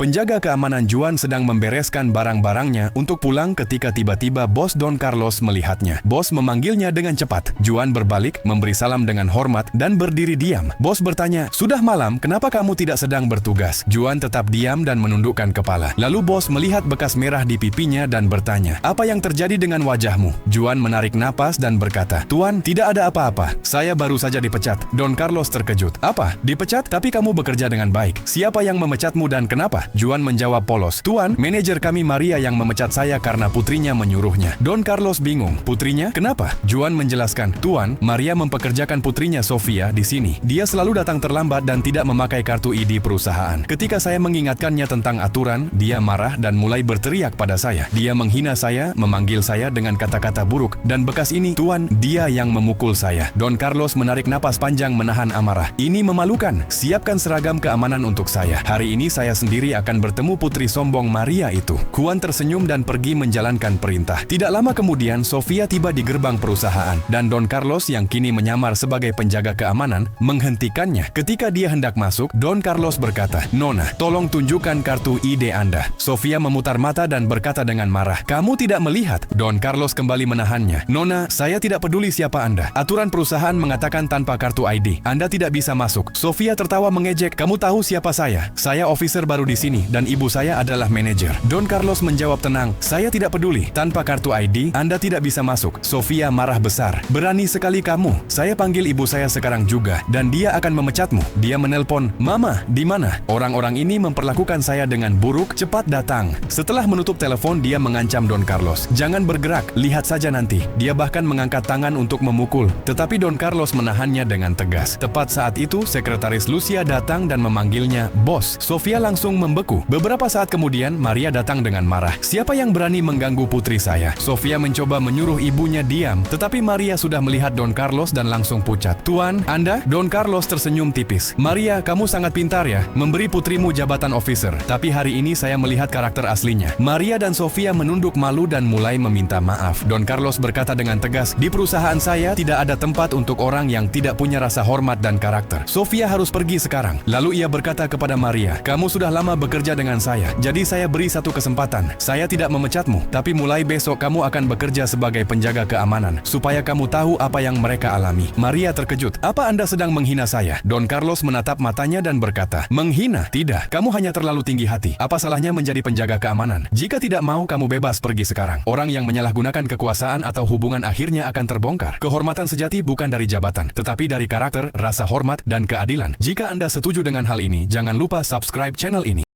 Penjaga keamanan Juan sedang membereskan barang-barangnya untuk pulang ketika tiba-tiba bos Don Carlos melihatnya. Bos memanggilnya dengan cepat. Juan berbalik, memberi salam dengan hormat, dan berdiri diam. Bos bertanya, "Sudah malam, kenapa kamu tidak sedang bertugas?" Juan tetap diam dan menundukkan kepala. Lalu bos melihat bekas merah di pipinya dan bertanya, "Apa yang terjadi dengan wajahmu?" Juan menarik napas dan berkata, "Tuan, tidak ada apa-apa. Saya baru saja dipecat." Don Carlos terkejut. "Apa? Dipecat? Tapi kamu bekerja dengan baik. Siapa yang memecatmu dan kenapa?" Juan menjawab polos, "Tuan, manajer kami Maria yang memecat saya karena putrinya menyuruhnya." Don Carlos bingung. "Putrinya? Kenapa?" Juan menjelaskan, "Tuan, Maria mempekerjakan putrinya Sofia di sini. Dia selalu datang terlambat dan tidak memakai kartu ID perusahaan. Ketika saya mengingatkannya tentang aturan, dia marah dan mulai berteriak pada saya. Dia menghina saya, memanggil saya dengan kata-kata buruk, dan bekas ini, Tuan, dia yang memukul saya." Don Carlos menarik napas panjang menahan amarah. "Ini memalukan. Siapkan seragam keamanan untuk saya. Hari ini saya sendiri akan bertemu putri sombong Maria itu." Juan tersenyum dan pergi menjalankan perintah. Tidak lama kemudian, Sofia tiba di gerbang perusahaan, dan Don Carlos yang kini menyamar sebagai penjaga keamanan menghentikannya. Ketika dia hendak masuk, Don Carlos berkata, "Nona, tolong tunjukkan kartu ID Anda." Sofia memutar mata dan berkata dengan marah, "Kamu tidak melihat?" Don Carlos kembali menahannya. "Nona, saya tidak peduli siapa Anda. Aturan perusahaan mengatakan tanpa kartu ID, Anda tidak bisa masuk." Sofia tertawa mengejek, "Kamu tahu siapa saya? Saya officer baru di sini dan ibu saya adalah manajer." Don Carlos menjawab tenang, "Saya tidak peduli. Tanpa kartu ID, Anda tidak bisa masuk." Sofia marah besar. "Berani sekali kamu. Saya panggil ibu saya sekarang juga dan dia akan memecatmu." Dia menelpon, "Mama, di mana? Orang-orang ini memperlakukan saya dengan buruk. Cepat datang." Setelah menutup telepon, dia mengancam Don Carlos, "Jangan bergerak. Lihat saja nanti." Dia bahkan mengangkat tangan untuk memukul, tetapi Don Carlos menahannya dengan tegas. Tepat saat itu, sekretaris Lucia datang dan memanggilnya bos. Sofia langsung membeku. Beberapa saat kemudian, Maria datang dengan marah. "Siapa yang berani mengganggu putri saya?" Sofia mencoba menyuruh ibunya diam, tetapi Maria sudah melihat Don Carlos dan langsung pucat. "Tuan, Anda?" Don Carlos tersenyum tipis. "Maria, kamu sangat pintar ya, memberi putrimu jabatan officer. Tapi hari ini saya melihat karakter aslinya." Maria dan Sofia menunduk malu dan mulai meminta maaf. Don Carlos berkata dengan tegas, "Di perusahaan saya tidak ada tempat untuk orang yang tidak punya rasa hormat dan karakter. Sofia harus pergi sekarang." Lalu ia berkata kepada Maria, "Kamu sudah lama bekerja dengan saya, jadi saya beri satu kesempatan. Saya tidak memecatmu, tapi mulai besok kamu akan bekerja sebagai penjaga keamanan, supaya kamu tahu apa yang mereka alami." Maria terkejut. "Apa Anda sedang menghina saya?" Don Carlos menatap matanya dan berkata, "Menghina? Tidak, kamu hanya terlalu tinggi hati. Apa salahnya menjadi penjaga keamanan? Jika tidak mau, kamu bebas pergi sekarang. Orang yang menyalahgunakan kekuasaan atau hubungan akhirnya akan terbongkar. Kehormatan sejati bukan dari jabatan, tetapi dari karakter, rasa hormat, dan keadilan." Jika Anda setuju dengan hal ini, jangan lupa subscribe channel ini.